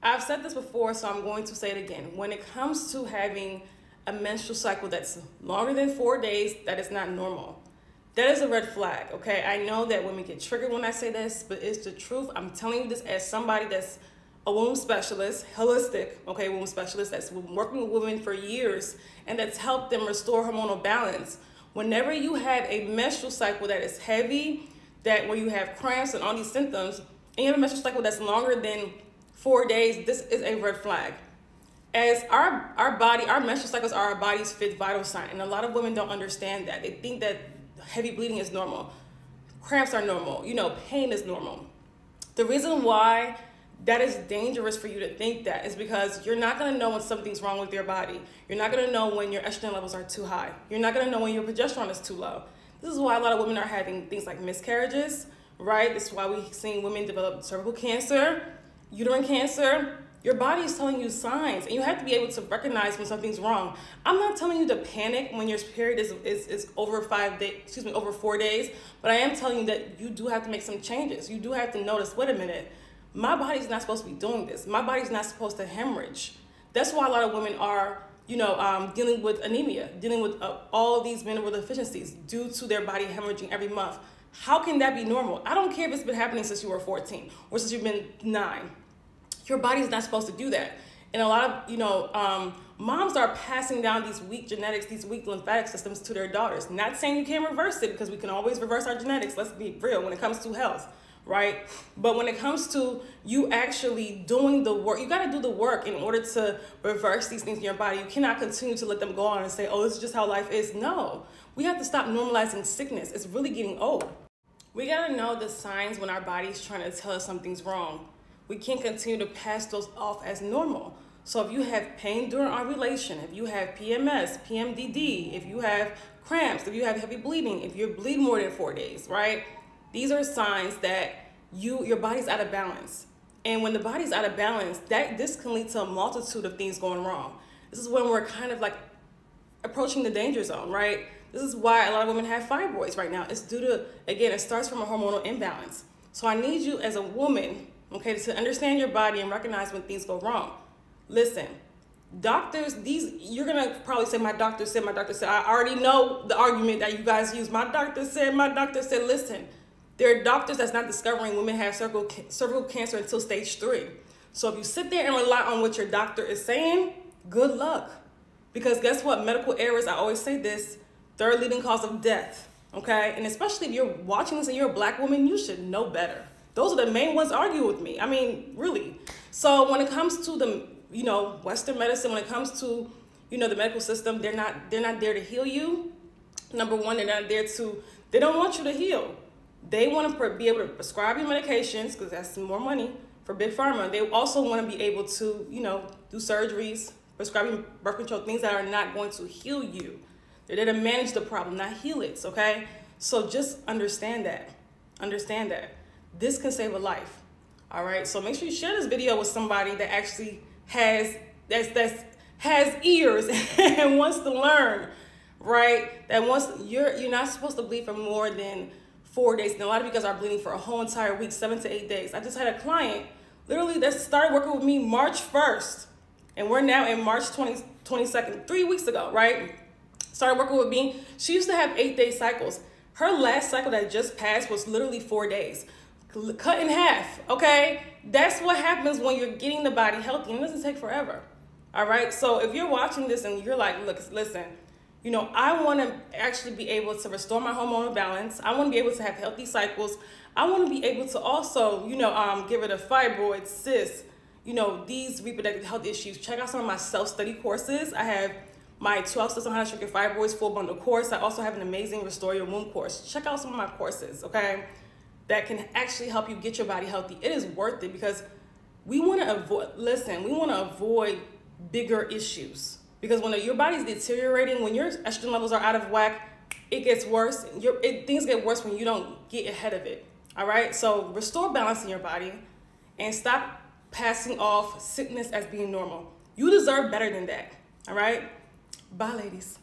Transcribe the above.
I've said this before, so I'm going to say it again. When it comes to having a menstrual cycle that's longer than 4 days, that is not normal. That is a red flag, okay? I know that women get triggered when I say this, but it's the truth. I'm telling you this as somebody that's a womb specialist, holistic, okay, womb specialist that's been working with women for years and that's helped them restore hormonal balance. Whenever you have a menstrual cycle that is heavy, that where you have cramps and all these symptoms, and you have a menstrual cycle that's longer than 4 days, this is a red flag. As our menstrual cycles are our body's fifth vital sign, and a lot of women don't understand that. They think that heavy bleeding is normal, cramps are normal, pain is normal. The reason why that is dangerous for you to think that is because you're not going to know when something's wrong with your body. You're not going to know when your estrogen levels are too high. You're not going to know when your progesterone is too low. This is why a lot of women are having things like miscarriages, right? This is why we've seen women develop cervical cancer, uterine cancer. Your body is telling you signs, and you have to be able to recognize when something's wrong. I'm not telling you to panic when your period is over 4 days, but I am telling you that you do have to make some changes. You do have to notice, wait a minute, my body's not supposed to be doing this. My body's not supposed to hemorrhage. That's why a lot of women are, dealing with anemia, dealing with all of these mineral deficiencies due to their body hemorrhaging every month. How can that be normal? I don't care if it's been happening since you were 14 or since you've been 9. Your body's not supposed to do that. And a lot of, moms are passing down these weak genetics, these weak lymphatic systems to their daughters. Not saying you can't reverse it, because we can always reverse our genetics. Let's be real when it comes to health, right? But when it comes to you actually doing the work, you got to do the work in order to reverse these things in your body. You cannot continue to let them go on and say, oh, this is just how life is. No, we have to stop normalizing sickness. It's really getting old. We got to know the signs when our body's trying to tell us something's wrong. We can't continue to pass those off as normal. So if you have pain during ovulation, if you have PMS, PMDD, if you have cramps, if you have heavy bleeding, if you bleed more than 4 days, right? These are signs that your body's out of balance. And when the body's out of balance, this can lead to a multitude of things going wrong. This is when we're kind of like approaching the danger zone, right? This is why a lot of women have fibroids right now. It's due to, again, it starts from a hormonal imbalance. So I need you as a woman, okay, to understand your body and recognize when things go wrong. Listen, doctors, you're gonna probably say, my doctor said, my doctor said. I already know the argument that you guys use. My doctor said, my doctor said. Listen, there are doctors that's not discovering women have cervical cancer until stage 3. So if you sit there and rely on what your doctor is saying, good luck. Because guess what? Medical errors, I always say this, third leading cause of death, okay? And especially if you're watching this and you're a Black woman, you should know better. Those are the main ones arguing with me. I mean, really. So when it comes to the, Western medicine, when it comes to, the medical system, they're not there to heal you. Number one, they don't want you to heal. They want to be able to prescribe you medications, because that's more money for Big Pharma. They also want to be able to, do surgeries, prescribing birth control, things that are not going to heal you. They're there to manage the problem, not heal it, okay? So just understand that. Understand that. This can save a life, all right? So make sure you share this video with somebody that actually has ears and wants to learn, right? You're not supposed to bleed for more than 4 days. And a lot of you guys are bleeding for a whole entire week, 7 to 8 days. I just had a client literally that started working with me March 1st, and we're now in March 22nd, 3 weeks ago, right? Started working with me. She used to have 8-day cycles. Her last cycle that just passed was literally 4 days. Cut in half, okay? That's what happens when you're getting the body healthy, and it doesn't take forever, all right? So if you're watching this and you're like, look, listen, I want to actually be able to restore my hormonal balance. I want to be able to have healthy cycles. I want to be able to also, get rid of fibroids, cysts, these reproductive health issues. Check out some of my self-study courses. I have my 12 Steps on How to Shrink Your Fibroids full bundle course. I also have an amazing Restore Your Womb course. Check out some of my courses, okay? That can actually help you get your body healthy. It is worth it, because we want to avoid bigger issues. Because when your body's deteriorating, when your estrogen levels are out of whack, it gets worse. Things get worse when you don't get ahead of it, all right? So restore balance in your body and stop passing off sickness as being normal. You deserve better than that, all right? Bye, ladies.